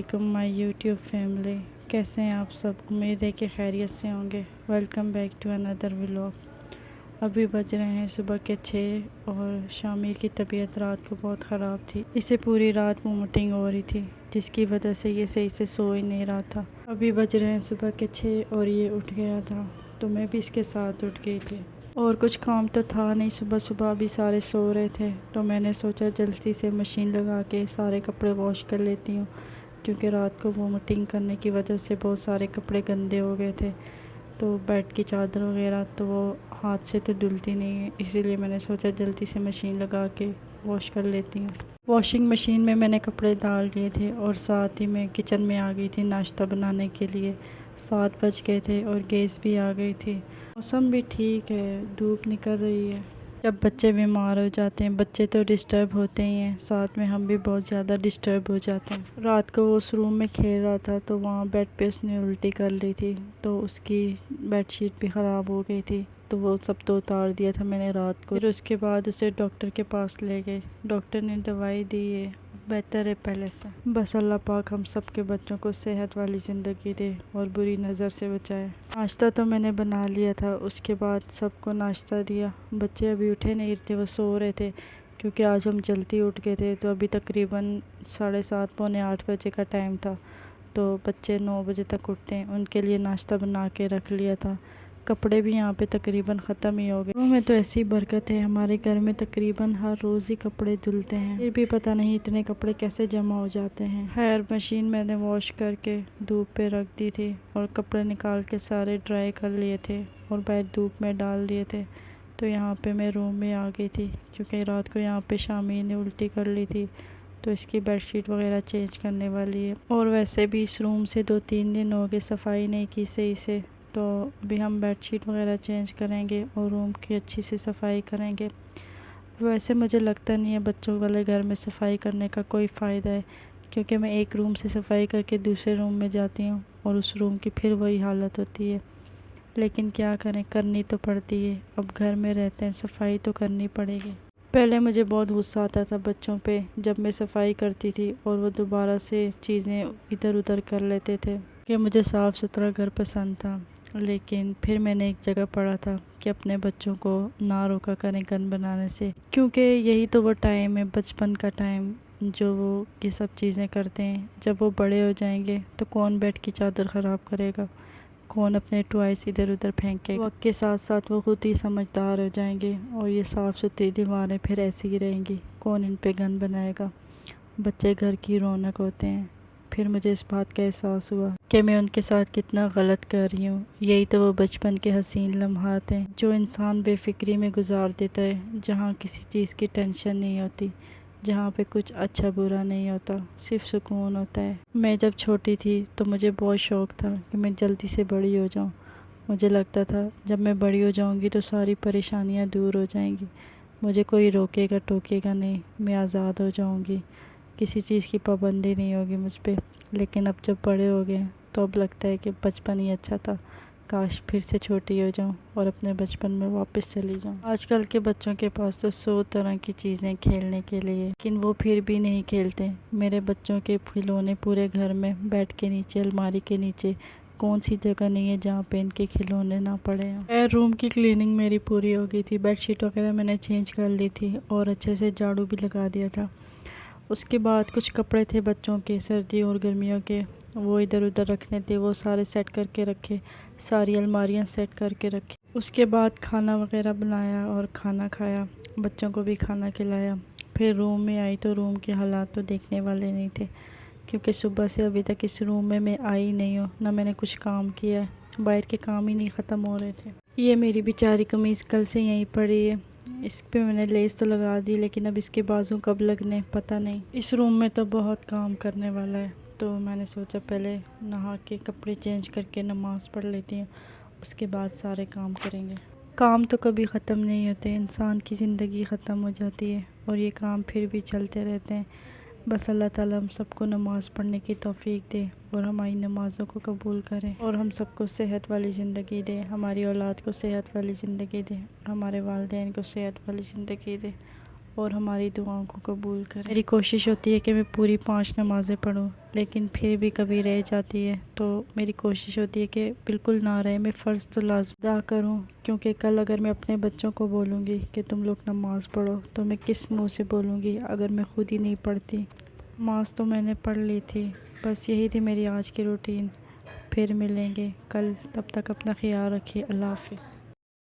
Welcome مائی YouTube family. کیسے ہیں آپ سب؟ امید ہے کہ خیریت سے ہوں گے. ویلکم بیک ٹو اندر ولاگ. ابھی بج رہے ہیں صبح کے 6 اور شامیر کی طبیعت رات کو بہت خراب تھی. اسے پوری رات وومٹنگ ہو رہی تھی جس کی وجہ سے یہ صحیح سے سو ہی نہیں رہا تھا. ابھی بج رہے ہیں صبح کے 6 اور یہ اٹھ گیا تھا تو میں بھی اس کے ساتھ اٹھ گئی تھی. اور کچھ کام تو تھا نہیں. صبح ابھی سارے سو رہے تھے تو میں نے سوچا جلدی سے مشین لگا کے سارے کپڑے واش کر لیتی ہوں، کیونکہ رات کو وومٹنگ کرنے کی وجہ سے بہت سارے کپڑے گندے ہو گئے تھے. تو بیڈ کی چادر وغیرہ تو وہ ہاتھ سے تو دھلتی نہیں ہے، اسی لیے میں نے سوچا جلدی سے مشین لگا کے واش کر لیتی ہوں. واشنگ مشین میں نے کپڑے ڈال دیے تھے اور ساتھ ہی میں کچن میں آ گئی تھی ناشتہ بنانے کے لیے. 7 بج گئے تھے اور گیس بھی آ گئی تھی. موسم بھی ٹھیک ہے، دھوپ نکل رہی ہے. جب بچے بیمار ہو جاتے ہیں بچے تو ڈسٹرب ہوتے ہی ہیں، ساتھ میں ہم بھی بہت زیادہ ڈسٹرب ہو جاتے ہیں. رات کو وہ اس روم میں کھیل رہا تھا تو وہاں بیڈ پہ اس نے الٹی کر لی تھی تو اس کی بیڈ شیٹ بھی خراب ہو گئی تھی. تو وہ سب تو اتار دیا تھا میں نے رات کو. پھر اس کے بعد اسے ڈاکٹر کے پاس لے گئے. ڈاکٹر نے دوائی دی ہے، بہتر ہے پہلے سے. بس اللہ پاک ہم سب کے بچوں کو صحت والی زندگی دے اور بری نظر سے بچائے. ناشتہ تو میں نے بنا لیا تھا، اس کے بعد سب کو ناشتہ دیا. بچے ابھی اٹھے نہیں تھے، وہ سو رہے تھے کیونکہ آج ہم جلدی اٹھ گئے تھے. تو ابھی تقریباً 7:30 پونے 8 بجے کا ٹائم تھا. تو بچے 9 بجے تک اٹھتے ہیں، ان کے لیے ناشتہ بنا کے رکھ لیا تھا. کپڑے بھی یہاں پہ تقریباً ختم ہی ہو گئے. گھروں میں تو ایسی برکت ہے، ہمارے گھر میں تقریباً ہر روز ہی کپڑے دھلتے ہیں، پھر بھی پتہ نہیں اتنے کپڑے کیسے جمع ہو جاتے ہیں. خیر مشین میں نے واش کر کے دھوپ پہ رکھ دی تھی اور کپڑے نکال کے سارے ڈرائی کر لیے تھے اور باہر دھوپ میں ڈال دیے تھے. تو یہاں پہ میں روم میں آ گئی تھی کیونکہ رات کو یہاں پہ شامیر نے الٹی کر لی تھی تو اس کی بیڈ شیٹ وغیرہ چینج کرنے والی ہے. اور ویسے بھی اس روم سے 2-3 دن ہو گئے صفائی نہیں کی صحیح سے، تو ابھی ہم بیڈ شیٹ وغیرہ چینج کریں گے اور روم کی اچھی سے صفائی کریں گے. ویسے مجھے لگتا نہیں ہے بچوں والے گھر میں صفائی کرنے کا کوئی فائدہ ہے، کیونکہ میں ایک روم سے صفائی کر کے دوسرے روم میں جاتی ہوں اور اس روم کی پھر وہی حالت ہوتی ہے. لیکن کیا کریں، کرنی تو پڑتی ہے. اب گھر میں رہتے ہیں، صفائی تو کرنی پڑے گی. پہلے مجھے بہت غصہ آتا تھا بچوں پہ جب میں صفائی کرتی تھی اور وہ دوبارہ سے چیزیں ادھر ادھر کر لیتے تھے، کہ مجھے صاف ستھرا گھر پسند تھا. لیکن پھر میں نے ایک جگہ پڑھا تھا کہ اپنے بچوں کو نہ روکا کریں گند بنانے سے، کیونکہ یہی تو وہ ٹائم ہے، بچپن کا ٹائم، جو وہ یہ سب چیزیں کرتے ہیں. جب وہ بڑے ہو جائیں گے تو کون بیڈ کی چادر خراب کرے گا، کون اپنے ٹوائس ادھر ادھر پھینکے گا. وقت کے ساتھ ساتھ وہ خود ہی سمجھدار ہو جائیں گے اور یہ صاف ستھری دیواریں پھر ایسی ہی رہیں گی، کون ان پہ گند بنائے گا. بچے گھر کی رونق ہوتے ہیں. پھر مجھے اس بات کا احساس ہوا کہ میں ان کے ساتھ کتنا غلط کر رہی ہوں. یہی تو وہ بچپن کے حسین لمحات ہیں جو انسان بے فکری میں گزار دیتا ہے، جہاں کسی چیز کی ٹینشن نہیں ہوتی، جہاں پہ کچھ اچھا برا نہیں ہوتا، صرف سکون ہوتا ہے. میں جب چھوٹی تھی تو مجھے بہت شوق تھا کہ میں جلدی سے بڑی ہو جاؤں. مجھے لگتا تھا جب میں بڑی ہو جاؤں گی تو ساری پریشانیاں دور ہو جائیں گی، مجھے کوئی روکے گا ٹوکے گا نہیں، میں آزاد ہو جاؤں گی، کسی چیز کی پابندی نہیں ہوگی مجھ پہ. لیکن اب جب بڑے ہو گئے تو اب لگتا ہے کہ بچپن ہی اچھا تھا، کاش پھر سے چھوٹی ہو جاؤں اور اپنے بچپن میں واپس چلی جاؤں. آج کل کے بچوں کے پاس تو 100 طرح کی چیزیں کھیلنے کے لیے، لیکن وہ پھر بھی نہیں کھیلتے. میرے بچوں کے کھلونے پورے گھر میں، بیڈ کے نیچے، الماری کے نیچے، کون سی جگہ نہیں ہے جہاں پہ ان کے کھلونے نہ پڑے ہوں. روم کی کلیننگ میری پوری ہو گئی تھی، بیڈ شیٹ وغیرہ میں نے چینج کر لی تھی اور اچھے سے جھاڑو بھی لگا دیا تھا. اس کے بعد کچھ کپڑے تھے بچوں کے سردی اور گرمیوں کے، وہ ادھر ادھر رکھنے تھے، وہ سارے سیٹ کر کے رکھے، ساری الماریاں سیٹ کر کے رکھی. اس کے بعد کھانا وغیرہ بنایا اور کھانا کھایا، بچوں کو بھی کھانا کھلایا. پھر روم میں آئی تو روم کے حالات تو دیکھنے والے نہیں تھے، کیونکہ صبح سے ابھی تک اس روم میں آئی نہیں ہوں، نہ میں نے کچھ کام کیا ہے، باہر کے کام ہی نہیں ختم ہو رہے تھے. یہ میری بیچاری قمیض کل سے یہیں پڑی ہے، اس پہ میں نے لیس تو لگا دی لیکن اب اس کے بازو کب لگنے پتہ نہیں. اس روم میں تو بہت کام کرنے والا ہے، تو میں نے سوچا پہلے نہا کے کپڑے چینج کر کے نماز پڑھ لیتی ہوں، اس کے بعد سارے کام کریں گے. کام تو کبھی ختم نہیں ہوتے، انسان کی زندگی ختم ہو جاتی ہے اور یہ کام پھر بھی چلتے رہتے ہیں. بس اللہ تعالیٰ ہم سب کو نماز پڑھنے کی توفیق دے اور ہماری نمازوں کو قبول کرے اور ہم سب کو صحت والی زندگی دے، ہماری اولاد کو صحت والی زندگی دے، ہمارے والدین کو صحت والی زندگی دے اور ہماری دعاؤں کو قبول کرے۔ میری کوشش ہوتی ہے کہ میں پوری 5 نمازیں پڑھوں، لیکن پھر بھی کبھی رہ جاتی ہے، تو میری کوشش ہوتی ہے کہ بالکل نہ رہے، میں فرض تو لازم ادا کروں، کیونکہ کل اگر میں اپنے بچوں کو بولوں گی کہ تم لوگ نماز پڑھو تو میں کس منہ سے بولوں گی اگر میں خود ہی نہیں پڑھتی۔ نماز تو میں نے پڑھ لی تھی، بس یہی تھی میری آج کی روٹین۔ پھر ملیں گے کل، تب تک اپنا خیال رکھیے، اللہ حافظ۔